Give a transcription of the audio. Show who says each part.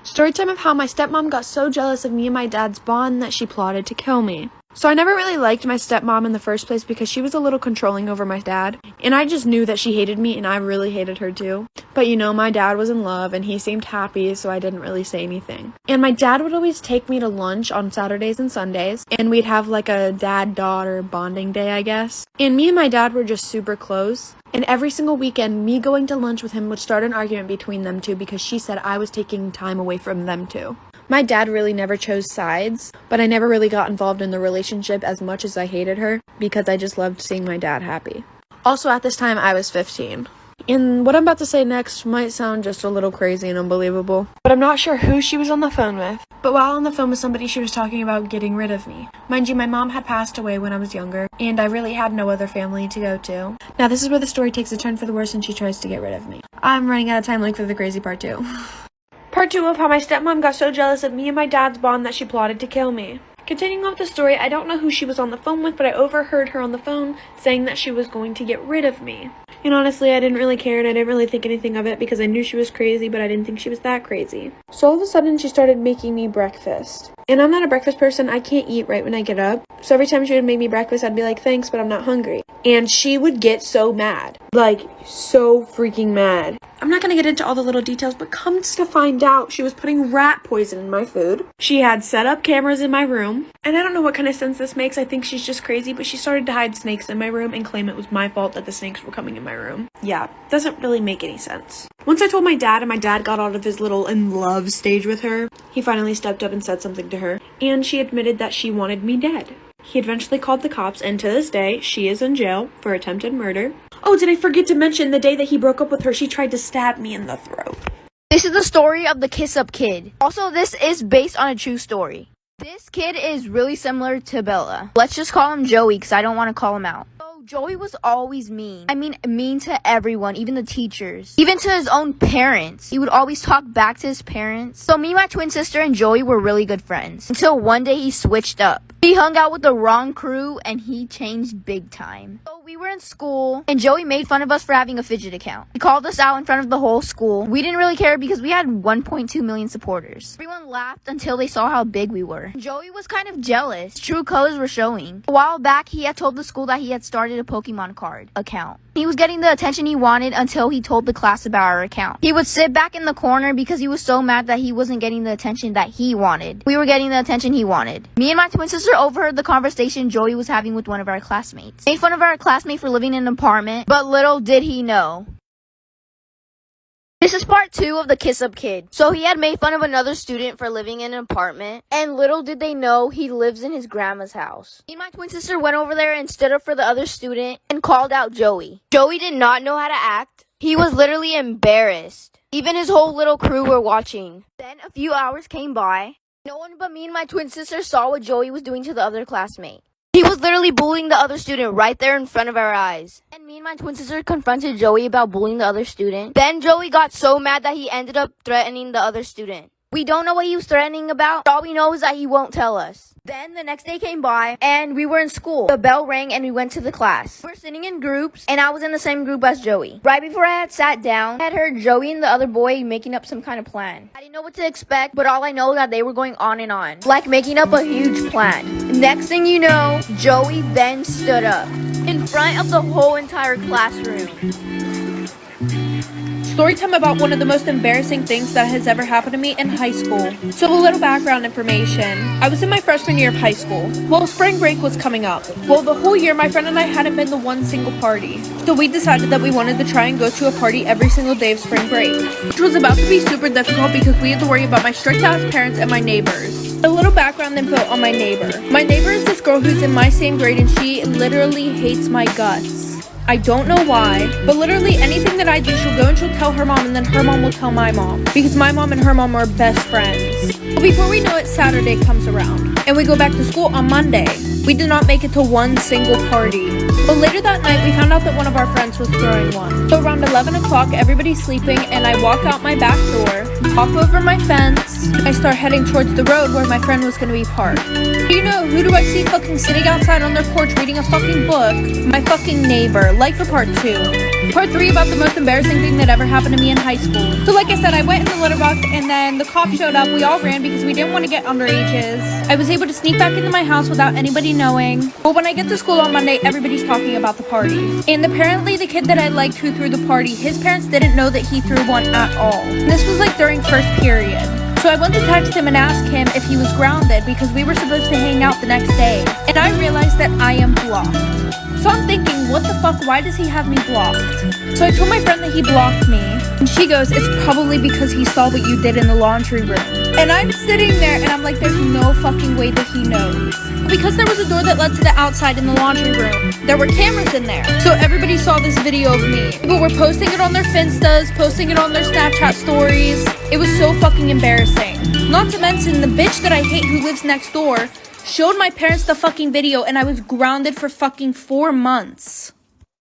Speaker 1: Storytime of how my stepmom got so jealous of me and my dad's bond that she plotted to kill me. So I never really liked my stepmom in the first place because she was a little controlling over my dad, and I just knew that she hated me and I really hated her too. But you know, my dad was in love and he seemed happy, so I didn't really say anything. And my dad would always take me to lunch on Saturdays and Sundays, and we'd have like a dad-daughter bonding day, I guess. And me and my dad were just super close. And every single weekend, me going to lunch with him would start an argument between them two because she said I was taking time away from them two. My dad really never chose sides, but I never really got involved in the relationship as much as I hated her because I just loved seeing my dad happy. Also, at this time, I was 15. And what I'm about to say next might sound just a little crazy and unbelievable, but I'm not sure who she was on the phone with. But while on the phone with somebody, she was talking about getting rid of me. Mind you, my mom had passed away when I was younger, and I really had no other family to go to. Now, this is where the story takes a turn for the worse and she tries to get rid of me. I'm running out of time for the crazy part 2. Part 2 of how my stepmom got so jealous of me and my dad's bond that she plotted to kill me. Continuing with the story, I don't know who she was on the phone with, but I overheard her on the phone saying that she was going to get rid of me. And honestly, I didn't really care and I didn't really think anything of it because I knew she was crazy, but I didn't think she was that crazy. So all of a sudden, she started making me breakfast. And I'm not a breakfast person. I can't eat right when I get up. So every time she would make me breakfast, I'd be like, thanks, but I'm not hungry. And she would get so mad. Like, so freaking mad. I'm not going to get into all the little details, but comes to find out, she was putting rat poison in my food. She had set up cameras in my room. And I don't know what kind of sense this makes. I think she's just crazy, but she started to hide snakes in my room and claim it was my fault that the snakes were coming in my room. Yeah, doesn't really make any sense. Once I told my dad and my dad got out of his little in love stage with her, he finally stepped up and said something to her. And she admitted that she wanted me dead. He eventually called the cops, and to this day, she is in jail for attempted murder. Oh, did I forget to mention the day that he broke up with her, she tried to stab me in the throat.
Speaker 2: This is the story of the kiss-up kid. Also, this is based on a true story. This kid is really similar to Bella. Let's just call him Joey because I don't want to call him out. So Joey was always mean. I mean, mean to everyone, even the teachers. Even to his own parents. He would always talk back to his parents. So me, my twin sister, and Joey were really good friends. Until one day he switched up. He hung out with the wrong crew and he changed big time. So we were in school and Joey made fun of us for having a fidget account. He called us out in front of the whole school. We didn't really care because we had 1.2 million supporters. Everyone laughed until they saw how big we were. Joey was kind of jealous. His true colors were showing. A while back, he had told the school that he had started a Pokemon card account. He was getting the attention he wanted until he told the class about our account. He would sit back in the corner because he was so mad that he wasn't getting the attention that he wanted. We were getting the attention he wanted. Me and my twin sister overheard the conversation Joey was having with one of our classmates. Made fun of our classmate for living in an apartment, but little did he know. This is part 2 of the kiss-up kid. So he had made fun of another student for living in an apartment, and little did they know he lives in his grandma's house. Me and my twin sister went over there and stood up for the other student and called out Joey. Joey did not know how to act. He was literally embarrassed. Even his whole little crew were watching. Then a few hours came by. No one but me and my twin sister saw what Joey was doing to the other classmate. He was literally bullying the other student right there in front of our eyes. And me and my twin sister confronted Joey about bullying the other student. Then Joey got so mad that he ended up threatening the other student. We don't know what he was threatening about. All we know is that he won't tell us. Then the next day came by and we were in school. The bell rang and we went to the class. We were sitting in groups and I was in the same group as Joey. Right before I had sat down, I had heard Joey and the other boy making up some kind of plan. I didn't know what to expect, but all I know is that they were going on and on, like making up a huge plan. Next thing you know, Joey then stood up in front of the whole entire classroom.
Speaker 1: Storytime about one of the most embarrassing things that has ever happened to me in high school. So a little background information. I was in my freshman year of high school. Well, spring break was coming up. Well, the whole year my friend and I hadn't been to one single party. So we decided that we wanted to try and go to a party every single day of spring break, which was about to be super difficult because we had to worry about my strict ass parents and my neighbors. A little background info on my neighbor. My neighbor is this girl who's in my same grade and she literally hates my guts. I don't know why, but literally anything that I do, she'll go and she'll tell her mom and then her mom will tell my mom because my mom and her mom are best friends. But before we know it, Saturday comes around and we go back to school on Monday. We did not make it to one single party. But later that night, we found out that one of our friends was throwing one. So around 11 o'clock, everybody's sleeping and I walk out my back door, hop over my fence, I start heading towards the road where my friend was going to be parked. You know, who do I see fucking sitting outside on their porch reading a fucking book? My fucking neighbor. Like for part 2.
Speaker 3: Part 3 about the most embarrassing thing that ever happened to me in high school. So like I said, I went in the litter box and then the cops showed up. We all ran because we didn't want to get underages. I was able to sneak back into my house without anybody knowing. But when I get to school on Monday, everybody's talking about the party. And apparently the kid that I liked who threw the party, his parents didn't know that he threw one at all. And this was like during first period. So I went to text him and ask him if he was grounded because we were supposed to hang out the next day. And I realized that I am blocked. So I'm thinking, what the fuck, why does he have me blocked? So I told my friend that he blocked me, and she goes, it's probably because he saw what you did in the laundry room. And I'm sitting there and I'm like, there's no fucking way that he knows. Because there was a door that led to the outside in the laundry room, there were cameras in there. So everybody saw this video of me. People were posting it on their Finstas, posting it on their Snapchat stories. It was so fucking embarrassing. Not to mention the bitch that I hate who lives next door showed my parents the fucking video and I was grounded for fucking 4 months.